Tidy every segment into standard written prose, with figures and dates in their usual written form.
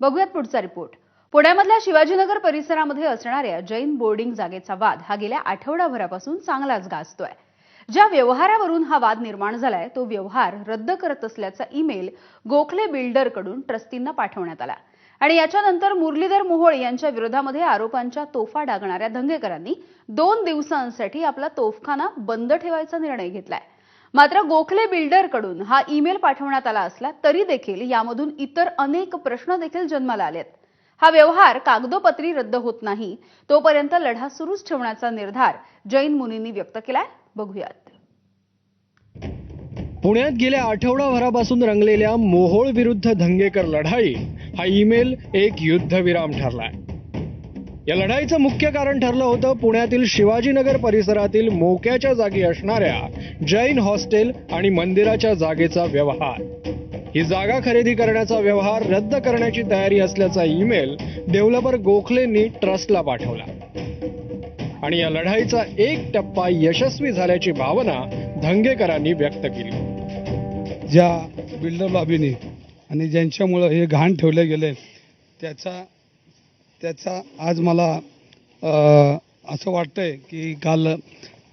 बघूयात पुढचा रिपोर्ट। पुण्यामधल्या शिवाजीनगर परिसरामध्ये असणाऱ्या जैन बोर्डिंग जागेचा वाद हा गेल्या आठवडाभरापासून चांगलाच गाजतोय। ज्या व्यवहारावरून हा वाद निर्माण झालाय तो व्यवहार रद्द करत असल्याचा ईमेल गोखले बिल्डरकडून ट्रस्टींना पाठवण्यात आला आणि याच्यानंतर मुरलीधर मोहोळ यांच्या विरोधामध्ये आरोपांच्या तोफा डागणाऱ्या दंगेकरांनी 2 दिवसांसाठी आपला तोफखाना बंद ठेवायचा निर्णय घेतलाय। मात्र गोखले बिल्डरकडून हा ईमेल पाठवण्यात आला असला तरी देखील यामधून इतर अनेक प्रश्न देखील जन्माला आलेत। हा व्यवहार कागदोपत्री रद्द होत नाही तोपर्यंत लढा सुरूच ठेवण्याचा निर्धार जैन मुनींनी व्यक्त केलाय। बघूयात। पुण्यात गेल्या आठवडाभरापासून रंगलेल्या मोहोळ विरुद्ध धंगेकर लढाई हा ईमेल एक युद्धविराम ठरलाय। या लढाईचं मुख्य कारण ठरलं होतं पुण्यातील शिवाजीनगर परिसरातील मोक्याच्या जागी असणाऱ्या जैन हॉस्टेल आणि मंदिराच्या जागेचा व्यवहार। ही जागा खरेदी करण्याचा व्यवहार रद्द करण्याची तयारी असल्याचा ईमेल डेव्हलपर गोखलेंनी ट्रस्टला पाठवला आणि या लढाईचा एक टप्पा यशस्वी झाल्याची भावना धंगेकरांनी व्यक्त केली। ज्या बिल्डर लॉबीने आणि ज्यांच्यामुळे हे घाण ठेवले गेले त्याचा आज मला असं वाटतंय की काल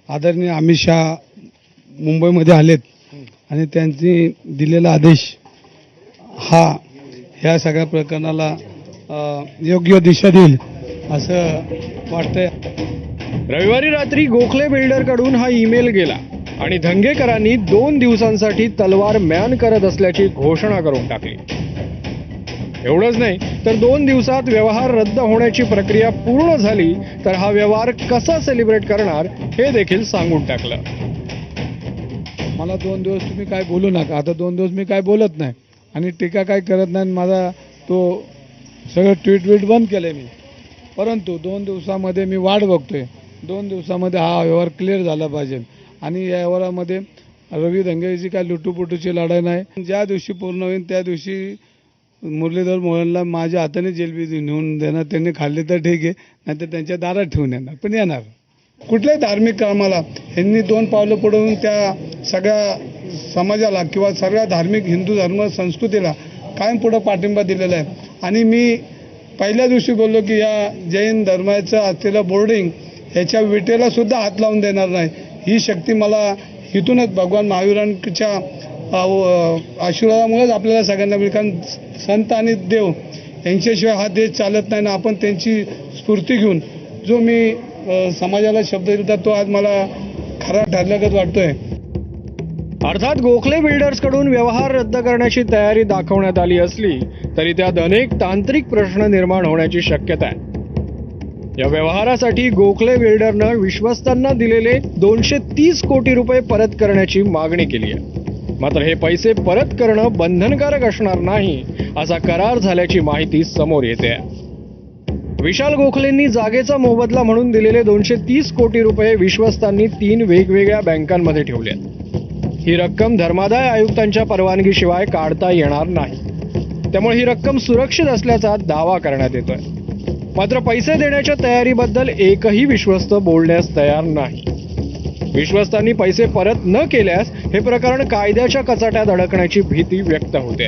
आदरणीय अमित शहा मुंबईमध्ये आलेत आणि त्यांनी दिलेला आदेश हा ह्या सगळ्या प्रकरणाला योग्य दिशा देईल असं वाटतंय। रविवारी रात्री गोखले बिल्डरकडून हा ईमेल गेला आणि धंगेकरांनी 2 दिवसांसाठी तलवार म्यान करत असल्याची घोषणा करून टाकली। एवढंच नाही तर 2 दिवसात व्यवहार रद्द होण्याची प्रक्रिया पूर्ण झाली तर हा व्यवहार कसा सेलिब्रेट करणार हे देखील सांगून टाकलं। मला 2 दिवस तुम्ही काय बोलू नका, आता 2 दिवस मी काय बोलत नाही आणि टीका काय करत नाही। माझा तो सगळं ट्विट बंद केलंय मी, परंतु 2 दिवसामध्ये मी वाट बघतोय। 2 दिवसामध्ये हा व्यवहार क्लिअर झाला पाहिजे आणि या व्यवहारामध्ये रवी दंगेची काय लुटूपुटूची लढाई नाही। ज्या दिवशी पूर्ण होईल त्या दिवशी मुरलीधर मोहोळला माझ्या हाताने जेलबी नेऊन देणार, त्यांनी खाल्ली तर ठीक आहे, नाहीतर त्यांच्या दारात ठेवून येणार, पण येणार। कुठल्याही धार्मिक कामाला यांनी 2 पावलं पुढवून त्या सगळ्या समाजाला किंवा सगळ्या धार्मिक हिंदू धर्म संस्कृतीला कायम पुढे पाठिंबा दिलेला आहे आणि मी पहिल्या दिवशी बोललो की या जैन धर्माचं असलेलं बोर्डिंग ह्याच्या विटेला सुद्धा हात लावून देणार नाही। ही शक्ती मला इथूनच भगवान महावीरांच्या आशीर्वादामुळेच आपल्याला सगळ्यांना मिळेल, कारण संत आणि देव यांच्याशिवाय हा देश चालत नाही ना। आपण त्यांची स्फूर्ती घेऊन जो मी समाजाला शब्द दिला तो आज मला खरा ठरल्यागत वाटतोय। अर्थात गोखले बिल्डर्सकडून व्यवहार रद्द करण्याची तयारी दाखवण्यात आली असली तरी त्यात अनेक तांत्रिक प्रश्न निर्माण होण्याची शक्यता आहे। या व्यवहारासाठी गोखले बिल्डरनं विश्वस्तांना दिलेले 230 कोटी रुपये परत करण्याची मागणी केली आहे। मात्र हे पैसे परत करणं बंधनकारक असणार नाही असा करार झाल्याची माहिती समोर येते। विशाल गोखलेंनी जागेचा मोबदला म्हणून दिलेले 230 कोटी रुपये विश्वस्तांनी 3 वेगवेगळ्या बँकांमध्ये ठेवले। ही रक्कम धर्मादाय आयुक्तांच्या परवानगीशिवाय काढता येणार नाही, त्यामुळे ही रक्कम सुरक्षित असल्याचा दावा करण्यात येतोय। मात्र पैसे देण्याच्या तयारीबद्दल एकही विश्वस्त बोलण्यास तयार नाही। विश्वस्तांनी पैसे परत न केल्यास हे प्रकरण कायद्याच्या कचाट्यात अडकण्याची भीती व्यक्त होते।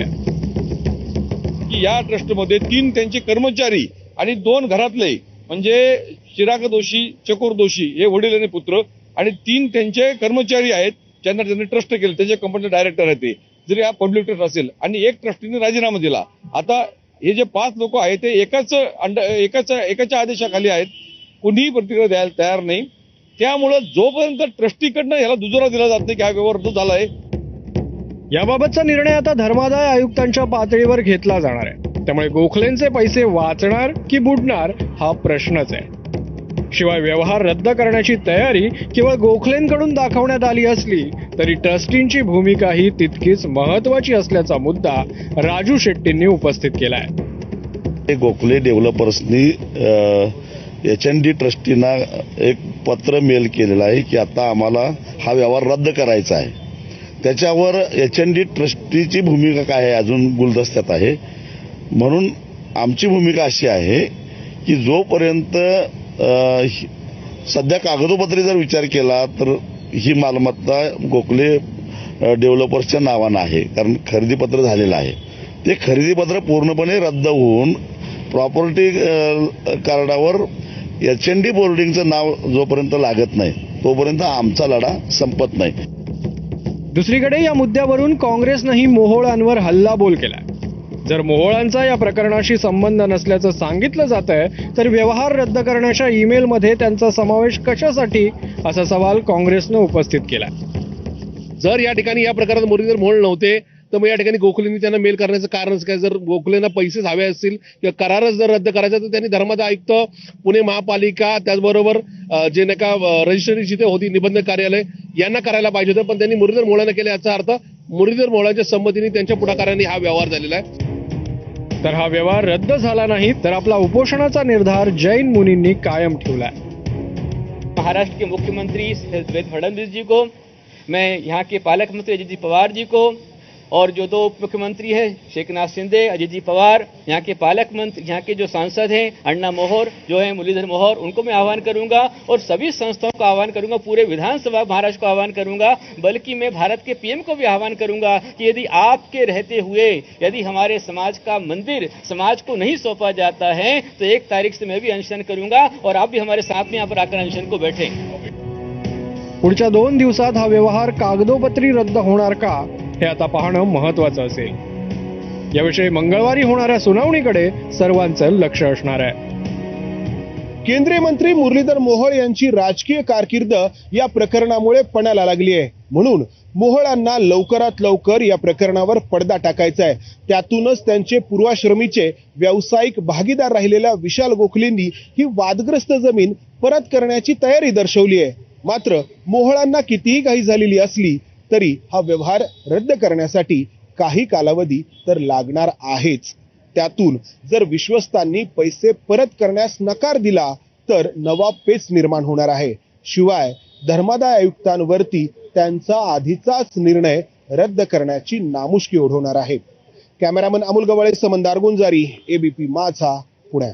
या ट्रस्टमध्ये 3 त्यांचे कर्मचारी आणि 2 घरातले म्हणजे चिराग दोषी, चकोर दोषी हे वडील आणि पुत्र आणि 3 त्यांचे कर्मचारी आहेत ज्यांना त्यांनी ट्रस्ट केलं, त्यांच्या कंपनीचे डायरेक्टर आहेत ते, जरी हा पब्लिक ट्रस्ट असेल आणि 1 ट्रस्टीने राजीनामा दिला। आता हे जे 5 लोक आहेत ते एकाच्या आदेशाखाली आहेत, कुणीही प्रतिक्रिया द्यायला तयार नाही। त्यामुळे जोपर्यंत ट्रस्टीकडनं याला दुजोरा दिला जात नाही की हा व्यवहार रद्द झालाय, याबाबतचा निर्णय आता धर्मादाय आयुक्तांच्या पातळीवर घेतला जाणार आहे। त्यामुळे गोखलेंचे पैसे वाचणार की बुडणार हा प्रश्नच आहे। शिवाय व्यवहार रद्द करण्याची तयारी केवळ गोखलेंकडून दाखवण्यात आली असली तरी ट्रस्टींची भूमिकाही तितकीच महत्वाची असल्याचा मुद्दा राजू शेट्टींनी उपस्थित केलाय। गोखले डेव्हलपर्सनी HND ट्रस्टींना एक पत्र मेल केलेलं आहे की आता आम्हाला हा व्यवहार रद्द करायचा आहे। त्याच्यावर HND ट्रस्टीची भूमिका काय आहे अजून गुलदस्त्यात आहे। म्हणून आमची भूमिका अशी आहे की जोपर्यंत सध्या कागदोपत्री जर विचार केला तर ही मालमत्ता गोखले डेव्हलपर्सच्या नावानं आहे, कारण खरेदीपत्र झालेलं आहे। ते खरेदीपत्र पूर्णपणे रद्द होऊन प्रॉपर्टी कार्डावर एच.एन.डी. बोर्डिंगचं नाव जोपर्यंत लागत नाही तोपर्यंत आमचा लढा संपत नाही. दुसरीकडे या मुद्द्यावरून काँग्रेसनंही मोहोळांवर हल्लाबोल केलाय. जर मोहोळांचा या प्रकरणाशी संबंध नसल्याचं सांगितलं जात आहे तर व्यवहार रद्द करण्याच्या ईमेलमध्ये त्यांचा समावेश कशासाठी असा सवाल काँग्रेसनं उपस्थित केलाय. जर या ठिकाणी या प्रकारात मुरलीधर मोहोळ नव्हते तर मग या ठिकाणी गोखलेंनी त्यांना मेल करण्याचं कारणच काय. जर गोखलेंना पैसेच हवे असतील किंवा करारच जर रद्द करायचा तर त्यांनी धर्मादाय आयुक्त, पुणे महापालिका, त्याचबरोबर जे नाही का रजिस्ट्री जिथे होती निबंधक कार्यालय यांना करायला पाहिजे होतं. पण त्यांनी मुरलीधर मोहोळांना केले. याचा अर्थ मुरलीधर मोहोळांच्या संमतीने त्यांच्या पुढाकाराने हा व्यवहार झालेला आहे. तर हा व्यवहार रद्द झाला नाही तर आपला उपोषणाचा निर्धार जैन मुनींनी कायम ठेवलाय. महाराष्ट्र के मुख्यमंत्री देवेंद्र फडणवीस जी को, मैं यहाँ के पालक मंत्री अजित जी पवार जी को और जो दो उप मुख्यमंत्री हैं शेखनाथ शिंदे, अजित जी पवार, यहाँ के पालक मंत्री, यहाँ के जो सांसद हैं अण्णा मोहर जो है मुरलीधर मोहर, उनको मैं आह्वान करूंगा और सभी संस्थाओं को आह्वान करूंगा, पूरे विधानसभा महाराष्ट्र को आह्वान करूंगा, बल्कि मैं भारत के पीएम को भी आह्वान करूंगा कि यदि आपके रहते हुए यदि हमारे समाज का मंदिर समाज को नहीं सौंपा जाता है तो 1 तारीख से मैं भी अनशन करूंगा और आप भी हमारे साथ में यहाँ पर आकर अनशन को बैठें. पुढच्या 2 दिवसात हा व्यवहार कागदोपत्री रद्द होणार का हे आता पाहणं महत्वाचं असेल. याविषयी मंगळवारी होणाऱ्या सुनावणीकडे सर्वांचं लक्ष असणार आहे. केंद्रीय मंत्री मुरलीधर मोहोळ यांची राजकीय कारकीर्द या प्रकरणामुळे पणाला लागली आहे. म्हणून मोहोळांना लवकरात लवकर या प्रकरणावर पडदा टाकायचा आहे. त्यातूनच त्यांचे पूर्वाश्रमीचे व्यावसायिक भागीदार राहिलेल्या विशाल गोखलेंनी ही वादग्रस्त जमीन परत करण्याची तयारी दर्शवली आहे. मात्र मोहोळांना कितीही घाई झालेली असली तरी हा व्यवहार रद्द करण्यासाठी काही कालावधी तर लागणार आहेच. त्यातून जर विश्वस्तांनी पैसे परत करण्यास नकार दिला तर नवा पेच निर्माण होणार आहे. शिवाय धर्मादाय आयुक्तांवरती त्यांचा आधीचाच निर्णय रद्द करण्याची नामुष्की ओढवणार आहे. कॅमेरामन अमोल गवळे, समंदार गुंजारी, एबीपी माझा, पुणे.